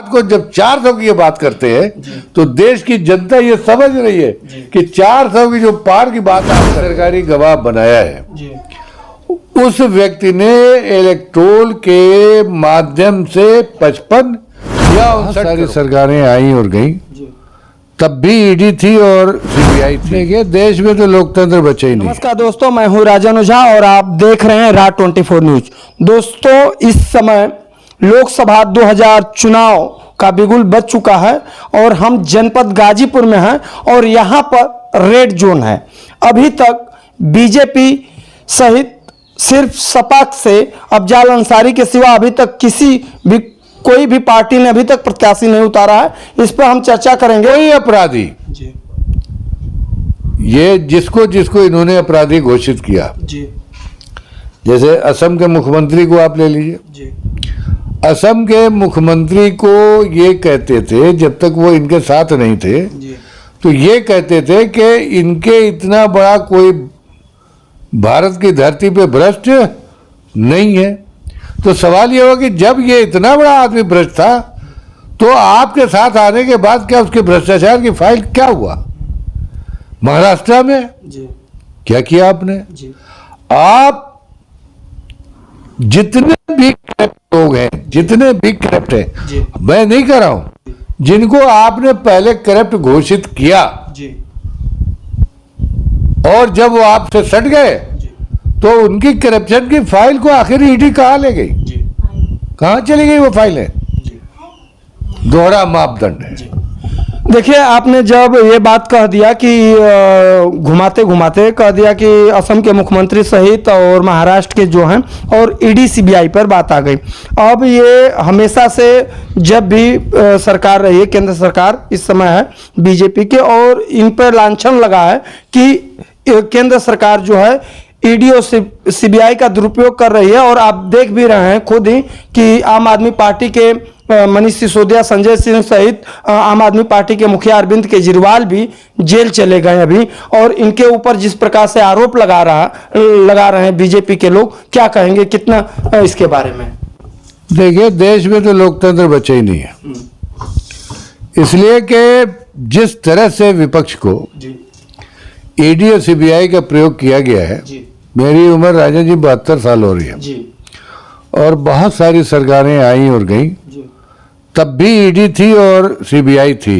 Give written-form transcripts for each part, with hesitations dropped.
बात को जब 400 की ये बात करते हैं तो देश की जनता ये समझ रही है कि 400 की जो पार की बात है, सरकारी गवाह बनाया है उस व्यक्ति ने इलेक्ट्रोल के माध्यम से 55 या 59 सरकारें आई और गई, तब भी ईडी थी और सीबीआई थी। देखिए देश में तो लोकतंत्र बचे ही नहीं। नमस्कार दोस्तों, मैं हूं राजन ओझा और आप देख रहे हैं राज 24 न्यूज। दोस्तों, इस समय लोकसभा 2000 चुनाव का बिगुल बज चुका है और हम जनपद गाजीपुर में हैं और यहां पर रेड जोन है। अभी तक बीजेपी सहित सिर्फ सपा से अफजाल अंसारी के सिवा अभी तक कोई भी पार्टी ने अभी तक प्रत्याशी नहीं उतारा है। इस पर हम चर्चा करेंगे। कोई अपराधी ये जिसको इन्होंने अपराधी घोषित किया, जैसे असम के मुख्यमंत्री को आप ले लीजिए। असम के मुख्यमंत्री को ये कहते थे, जब तक वो इनके साथ नहीं थे, तो ये कहते थे कि इनके इतना बड़ा कोई भारत की धरती पे भ्रष्ट नहीं है। तो सवाल ये हुआ कि जब ये इतना बड़ा आदमी भ्रष्ट था तो आपके साथ आने के बाद क्या उसके भ्रष्टाचार की फाइल क्या हुआ? महाराष्ट्र में क्या किया आपने? आप जितने भी करप्ट लोग हैं, जितने भी करप्ट हैं, मैं नहीं कर रहा हूं, जिनको आपने पहले करप्ट घोषित किया और जब वो आपसे सट गए तो उनकी करप्शन की फाइल को आखिर ईडी कहाँ ले गई? कहाँ चली गई वो फाइलें? दोहरा मापदंड है। देखिए, आपने जब ये बात कह दिया कि घुमाते घुमाते कह दिया कि असम के मुख्यमंत्री सहित और महाराष्ट्र के जो हैं और ईडी सीबीआई पर बात आ गई। अब ये हमेशा से जब भी सरकार रही है, केंद्र सरकार इस समय है बीजेपी के, और इन पर लांछन लगा है कि केंद्र सरकार जो है ईडी और सीबीआई का दुरुपयोग कर रही है। और आप देख भी रहे हैं खुद ही कि आम आदमी पार्टी के मनीष सिसोदिया, संजय सिंह सहित आम आदमी पार्टी के मुखिया अरविंद केजरीवाल भी जेल चले गए अभी। और इनके ऊपर जिस प्रकार से आरोप लगा रहे हैं बीजेपी के लोग, क्या कहेंगे, कितना इसके बारे में? देखिए, देश में तो लोकतंत्र बचे ही नहीं है, इसलिए कि जिस तरह से विपक्ष को ईडी और सीबीआई का प्रयोग किया गया है। मेरी उम्र राजन जी 72 साल हो रही है और बहुत सारी सरकारें आई और गई, तब भी ईडी थी और सीबीआई थी,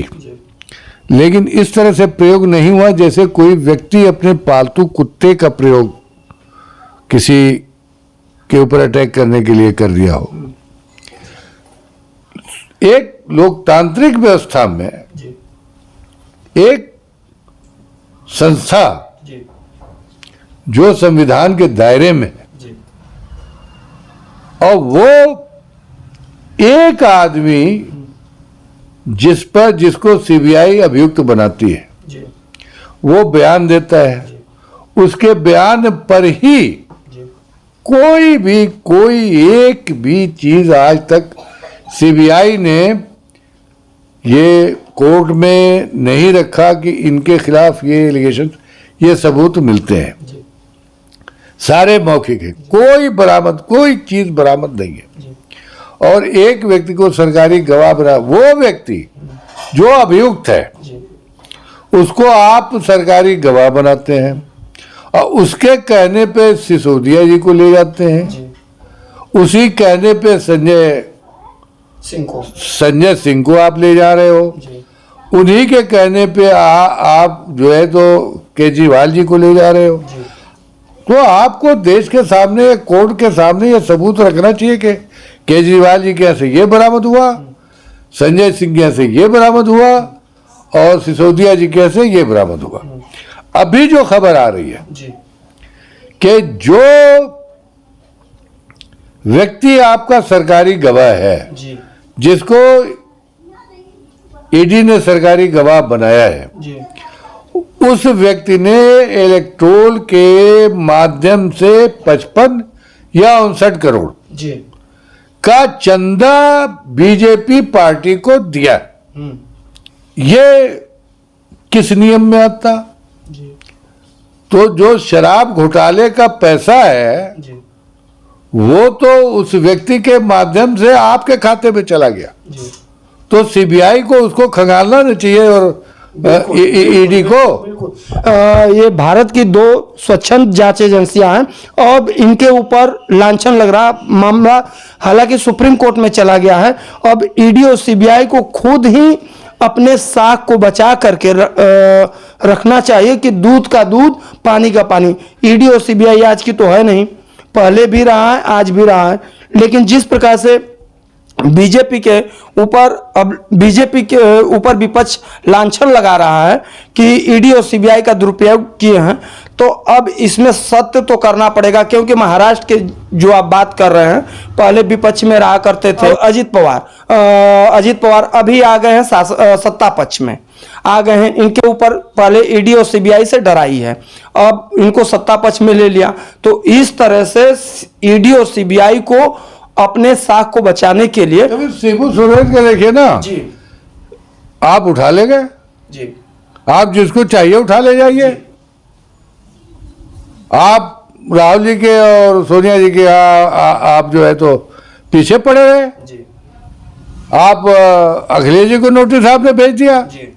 लेकिन इस तरह से प्रयोग नहीं हुआ जैसे कोई व्यक्ति अपने पालतू कुत्ते का प्रयोग किसी के ऊपर अटैक करने के लिए कर दिया हो। एक लोकतांत्रिक व्यवस्था में एक संस्था जो संविधान के दायरे में है और वो एक आदमी जिसको सीबीआई अभियुक्त बनाती है, वो बयान देता है, उसके बयान पर ही कोई एक भी चीज आज तक सीबीआई ने ये कोर्ट में नहीं रखा कि इनके खिलाफ ये एलिगेशन, ये सबूत मिलते हैं, सारे मौखिक है, कोई चीज बरामद नहीं है। और एक व्यक्ति को सरकारी गवाह बना, वो व्यक्ति जो अभियुक्त है उसको आप सरकारी गवाह बनाते हैं और उसके कहने पे सिसोदिया जी को ले जाते हैं, उसी कहने पे संजय सिंह को आप ले जा रहे हो, उन्हीं के कहने पे आप जो है तो केजरीवाल जी को ले जा रहे हो। तो आपको देश के सामने, कोर्ट के सामने ये सबूत रखना चाहिए कि केजरीवाल जी के यहाँ से ये बरामद हुआ, संजय सिंह के यहाँ से ये बरामद हुआ और सिसोदिया जी के यहाँ से ये बरामद हुआ। अभी जो खबर आ रही है कि जो व्यक्ति आपका सरकारी गवाह है, जिसको ईडी ने सरकारी गवाह बनाया है, उस व्यक्ति ने इलेक्ट्रोल के माध्यम से 55 या 59 करोड़ का चंदा बीजेपी पार्टी को दिया। ये किस नियम में आता? तो जो शराब घोटाले का पैसा है वो तो उस व्यक्ति के माध्यम से आपके खाते में चला गया, तो सीबीआई को उसको खंगालना नहीं चाहिए और ईडी को। ये भारत की 2 स्वच्छंद जांच एजेंसियां हैं। अब इनके ऊपर लांछन लग रहा मामला, हालांकि सुप्रीम कोर्ट में चला गया है। अब ईडी और सीबीआई को खुद ही अपने साख को बचा करके रखना चाहिए कि दूध का दूध पानी का पानी। ईडी और सीबीआई आज की तो है नहीं, पहले भी रहा है, आज भी रहा है। लेकिन जिस प्रकार से बीजेपी के ऊपर, अब बीजेपी के ऊपर विपक्ष लांछन लगा रहा है कि ईडी और सीबीआई का दुरुपयोग किए हैं, तो अब इसमें सत्य तो करना पड़ेगा। क्योंकि महाराष्ट्र के जो आप बात कर रहे हैं, पहले विपक्ष में रहा करते थे अजित पवार अभी आ गए हैं सत्ता पक्ष में आ गए हैं। इनके ऊपर पहले ईडी और सीबीआई से डराई है, अब इनको सत्ता पक्ष में ले लिया। तो इस तरह से ईडी और सीबीआई को अपने साख को बचाने के लिए शिबू सोरेन के देखिए ना जी, आप उठा लेंगे जी, आप जिसको चाहिए उठा ले जाइए। आप राहुल जी के और सोनिया जी के आप जो है तो पीछे पड़े रहे जी, आप अखिलेश जी को नोटिस आपने भेज दिया जी,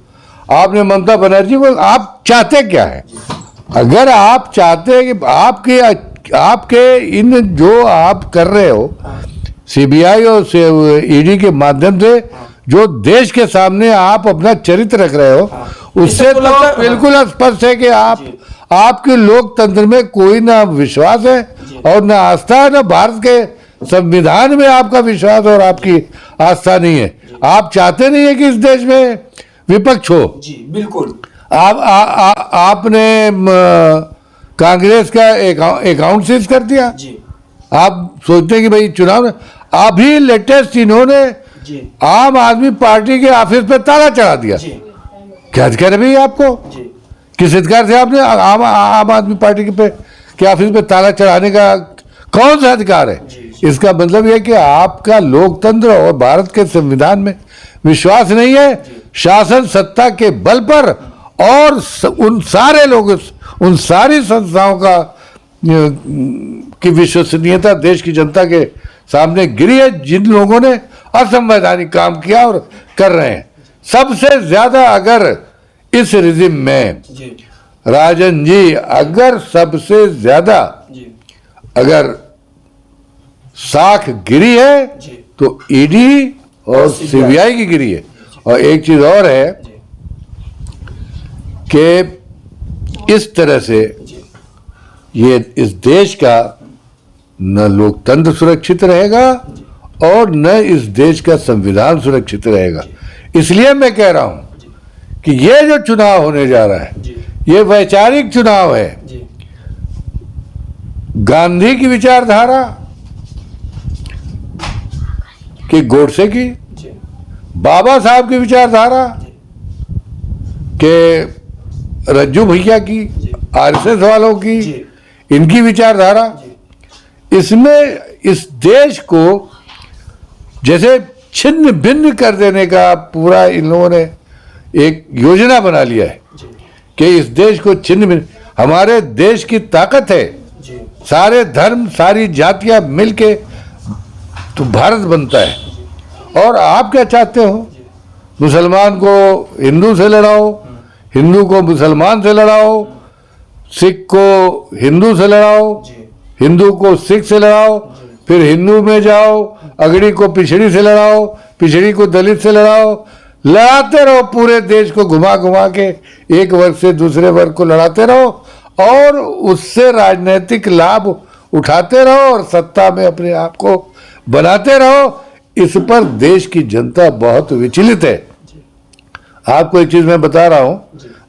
आपने ममता बनर्जी को। आप चाहते क्या है? अगर आप चाहते हैं कि आपके इन जो आप कर रहे हो सीबीआई और ईडी के माध्यम से जो देश के सामने आप अपना चरित्र रख रहे हो, उससे तो बिल्कुल स्पष्ट है कि आपके लोकतंत्र में कोई ना विश्वास है और ना आस्था है, ना भारत के संविधान में आपका विश्वास और आपकी आस्था नहीं है। आप चाहते नहीं है कि इस देश में विपक्ष हो। जी, बिल्कुल। आपने कांग्रेस का अकाउंट सीज कर दिया। जी, आप सोचते हैं कि भाई चुनाव में अभी लेटेस्ट इन्होंने जी, आम आदमी पार्टी के ऑफिस पे ताला चढ़ा दिया। जी, क्या अधिकार है भाई आपको? जी, किस अधिकार से आपने आम आदमी पार्टी के ऑफिस पे ताला चढ़ाने का कौन सा अधिकार है? इसका मतलब यह कि आपका लोकतंत्र और भारत के संविधान में विश्वास नहीं है। शासन सत्ता के बल पर और उन सारे लोगों, उन सारी संस्थाओं की विश्वसनीयता देश की जनता के सामने गिरी है, जिन लोगों ने असंवैधानिक काम किया और कर रहे हैं। सबसे ज्यादा अगर इस रिजिम में राजन जी, अगर सबसे ज्यादा अगर साख गिरी है तो ईडी और सीबीआई की गिरी है। और एक चीज और है कि इस तरह से ये इस देश का न लोकतंत्र सुरक्षित रहेगा और न इस देश का संविधान सुरक्षित रहेगा। इसलिए मैं कह रहा हूं कि ये जो चुनाव होने जा रहा है, ये वैचारिक चुनाव है। गांधी की विचारधारा कि गोडसे की, बाबा साहब की विचारधारा के रज्जू भैया की, आरएसएस वालों की, इनकी विचारधारा, इसमें इस देश को जैसे छिन्न भिन्न कर देने का पूरा इन लोगों ने एक योजना बना लिया है कि इस देश को छिन्न भिन्न। हमारे देश की ताकत है, सारे धर्म सारी जातियां मिलके तो भारत बनता है। और आप क्या चाहते हो? मुसलमान को हिंदू से लड़ाओ, हिंदू को मुसलमान से लड़ाओ, सिख को हिंदू से लड़ाओ, हिंदू को सिख से लड़ाओ, फिर हिंदू में जाओ, अगड़ी को पिछड़ी से लड़ाओ, पिछड़ी को दलित से लड़ाओ। लड़ाते रहो, पूरे देश को घुमा घुमा के एक वर्ग से दूसरे वर्ग को लड़ाते रहो और उससे राजनीतिक लाभ उठाते रहो और सत्ता में अपने आप को बनाते रहो। इस पर देश की जनता बहुत विचलित है। आपको एक चीज मैं बता रहा हूं,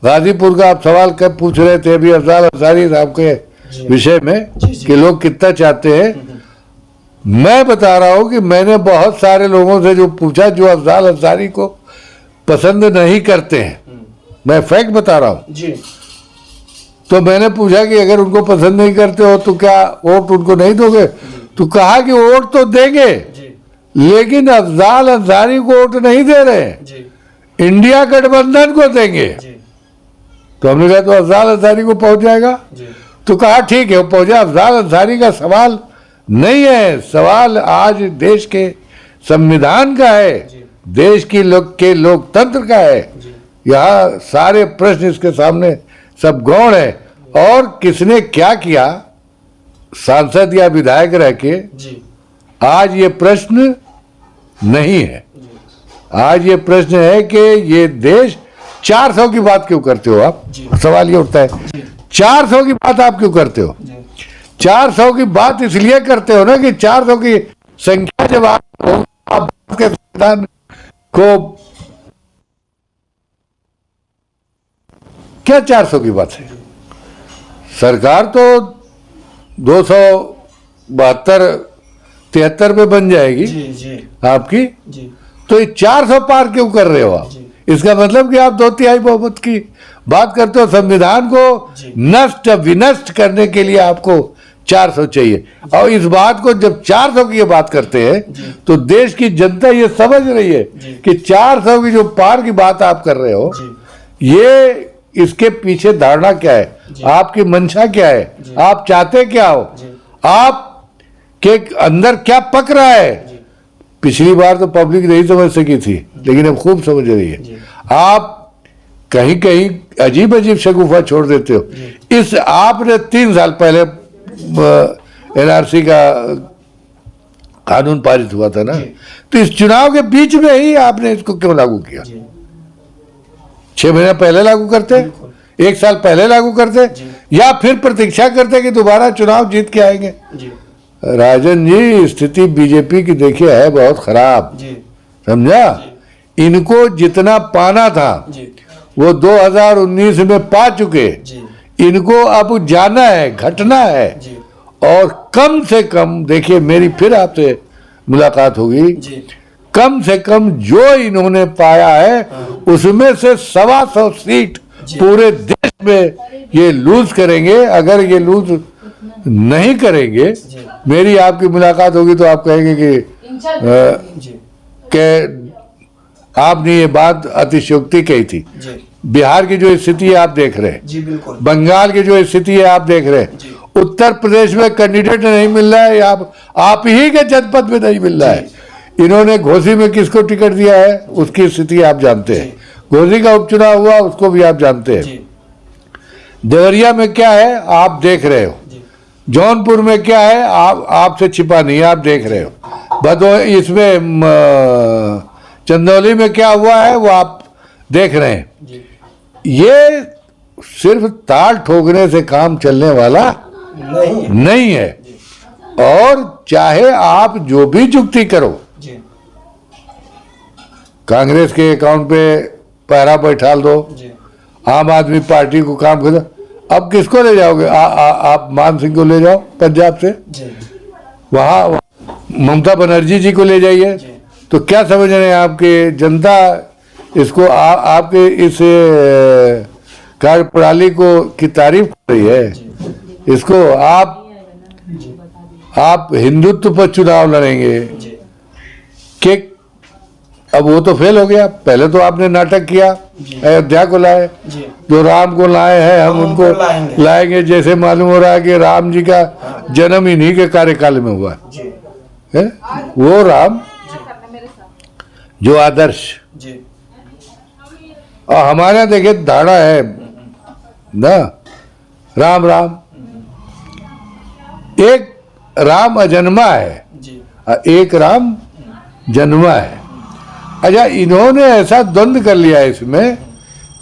गाजीपुर का आप सवाल कब पूछ रहे थे अभी अफजाल अंसारी साहब के विषय में कि लोग कितना चाहते हैं। मैं बता रहा हूं कि मैंने बहुत सारे लोगों से जो पूछा जो अफजाल अंसारी को पसंद नहीं करते हैं, मैं फैक्ट बता रहा हूं। तो मैंने पूछा कि अगर उनको पसंद नहीं करते हो तो क्या वोट उनको नहीं दोगे? तो कहा कि वोट तो देंगे लेकिन अफजाल अंसारी को वोट नहीं दे रहे हैं, इंडिया गठबंधन को देंगे। तो हमने कहा तो अफजाल अंसारी को पहुंच जाएगा? तो कहा ठीक है वो पहुंचा। अफजाल अंसारी का सवाल नहीं है, सवाल आज देश के संविधान का है, देश की के लोकतंत्र का है। यहाँ सारे प्रश्न इसके सामने सब गौण है। और किसने क्या किया, सांसद या विधायक रह के, आज ये प्रश्न नहीं है। आज ये प्रश्न है कि ये देश 400 की बात क्यों करते हो आप? सवाल ये उठता है 400 की बात आप क्यों करते हो? 400 की बात इसलिए करते हो ना कि 400 की संख्या जब आप के संविधान को, क्या 400 की बात है? सरकार तो 272-73 पे बन जाएगी आपकी, तो ये 400 पार क्यों कर रहे हो आप? इसका मतलब कि आप 2/3 बहुमत की बात करते हो। संविधान को नष्ट विनष्ट करने के लिए आपको 400 चाहिए। और इस बात को जब 400 की ये बात करते हैं तो देश की जनता ये समझ रही है कि 400 की जो पार की बात आप कर रहे हो, ये इसके पीछे धारणा क्या है, आपकी मंशा क्या है, आप चाहते क्या हो, आप के अंदर क्या पक रहा है। पिछली बार तो पब्लिक नहीं समझ सकी थी, लेकिन अब खूब समझ रही है। आप कहीं कहीं अजीब अजीब शगुफा छोड़ देते हो। इस आपने 3 साल पहले एनआरसी का कानून पारित हुआ था ना, तो इस चुनाव के बीच में ही आपने इसको क्यों लागू किया? 6 महीने पहले लागू करते, 1 साल पहले लागू करते, या फिर प्रतीक्षा करते कि दोबारा चुनाव जीत के आएंगे। राजन जी, स्थिति बीजेपी की देखिए है बहुत खराब, समझा? इनको जितना पाना था वो 2019 में पा चुके, इनको अब जाना है, घटना है। और कम से कम देखिए, मेरी फिर आपसे मुलाकात होगी, कम से कम जो इन्होंने पाया है उसमें से 125 सीट पूरे देश में ये लूज करेंगे। अगर ये लूज नहीं करेंगे, मेरी आपकी मुलाकात होगी तो आप कहेंगे कि आपने ये बात अतिशयोक्ति कही थी। बिहार की जो स्थिति है आप देख रहे हैं, बंगाल की जो स्थिति है आप देख रहे हैं, उत्तर प्रदेश में कैंडिडेट नहीं मिल रहा है, आप ही के जनपद में नहीं मिल रहा है। इन्होंने घोसी में किसको टिकट दिया है उसकी स्थिति आप जानते हैं, घोसी का उपचुनाव हुआ उसको भी आप जानते हैं। देवरिया में क्या है आप देख रहे हो, जौनपुर में क्या है आपसे छिपा नहीं है, आप देख रहे हो। इसमें चंदौली में क्या हुआ है वो आप देख रहे हैं। ये सिर्फ ताल ठोकने से काम चलने वाला नहीं है। और चाहे आप जो भी जुक्ति करो, कांग्रेस के अकाउंट पे पहरा बैठाल दो, आम आदमी पार्टी को काम कर दो, अब किसको ले जाओगे? आप मान सिंह को ले जाओ पंजाब से, वहाँ ममता बनर्जी जी को ले जाइए, तो क्या समझ रहे हैं आपके जनता इसको आपके इस कार्यप्रणाली को की तारीफ कर रही है। इसको आप हिंदुत्व पर चुनाव लड़ेंगे कि अब वो तो फेल हो गया। पहले तो आपने नाटक किया, अयोध्या को लाए, जो राम को लाए हैं हम उनको लाएंगे, जैसे मालूम हो रहा है कि राम जी का जन्म इन्हीं के कार्यकाल में हुआ है। वो राम जो आदर्श, और हमारे देखिए धारणा है ना, राम राम, एक राम अजन्मा है, एक राम जन्मा है। अच्छा, इन्होंने ऐसा द्वंद्व कर लिया इसमें,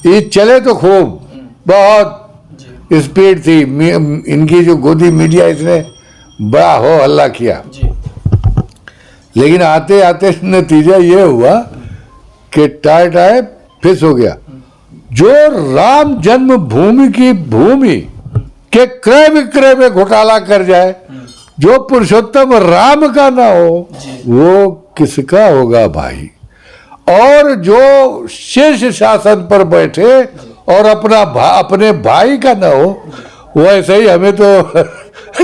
ये चले तो खूब, बहुत स्पीड थी इनकी, जो गोदी मीडिया इसने बड़ा हो हल्ला किया, लेकिन आते आते नतीजा ये हुआ कि टाय फिस हो गया। जो राम जन्मभूमि की भूमि के क्रय विक्रय में घोटाला कर जाए, जो पुरुषोत्तम राम का ना हो वो किसका होगा भाई? और जो शीर्ष शासन पर बैठे और अपने भाई का ना हो, वो ऐसे ही हमें तो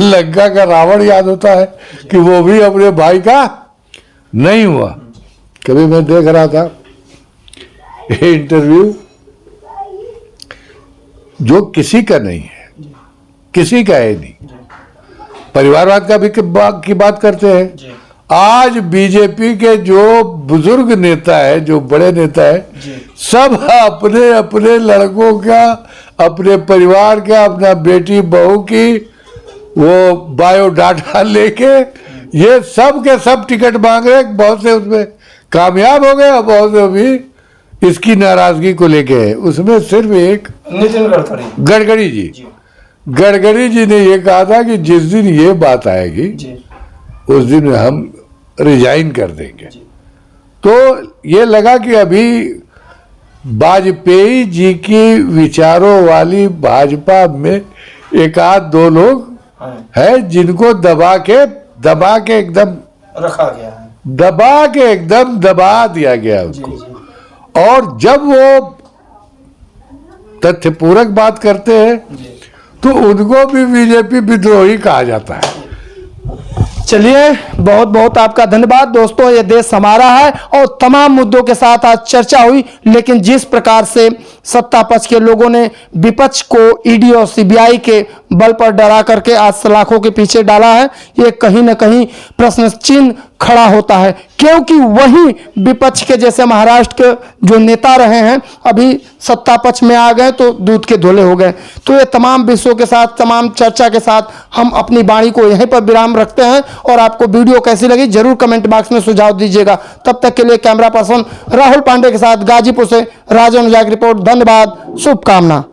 लंका का रावण याद होता है कि वो भी अपने भाई का नहीं हुआ। कभी मैं देख रहा था इंटरव्यू, जो किसी का नहीं है, किसी का है नहीं, परिवारवाद का भी की बात करते हैं। आज बीजेपी के जो बुजुर्ग नेता है, जो बड़े नेता है, सब अपने अपने लड़कों का, अपने परिवार का, अपना बेटी बहू की वो बायोडाटा लेके ये सब के सब टिकट मांग रहे। बहुत से उसमें कामयाब हो गए और बहुत से अभी इसकी नाराजगी को लेके है। उसमें सिर्फ एक नितिन गडकरी जी ने ये कहा था कि जिस दिन ये बात आएगी उस दिन हम रिजाइन कर देंगे। तो ये लगा कि अभी वाजपेयी जी की विचारों वाली भाजपा में एक आध दो लोग है जिनको दबा के एकदम रखा गया है, दबा के एकदम दबा दिया गया उसको। और जब वो तथ्यपूरक बात करते हैं तो उनको भी बीजेपी विद्रोही कहा जाता है। चलिए, बहुत बहुत आपका धन्यवाद दोस्तों। ये देश हमारा है और तमाम मुद्दों के साथ आज चर्चा हुई, लेकिन जिस प्रकार से सत्ता पक्ष के लोगों ने विपक्ष को ईडी और सीबीआई के बल पर डरा करके आज सलाखों के पीछे डाला है, ये कहीं ना कहीं प्रश्न चिन्ह खड़ा होता है, क्योंकि वही विपक्ष के जैसे महाराष्ट्र के जो नेता रहे हैं अभी सत्ता पक्ष में आ गए तो दूध के धोले हो गए। तो ये तमाम विषयों के साथ, तमाम चर्चा के साथ हम अपनी वाणी को यहीं पर विराम रखते हैं। और आपको वीडियो कैसी लगी जरूर कमेंट बॉक्स में सुझाव दीजिएगा। तब तक के लिए कैमरा पर्सन राहुल पांडे के साथ गाजीपुर से राजन उजाग रिपोर्ट। धन्यवाद, शुभकामना।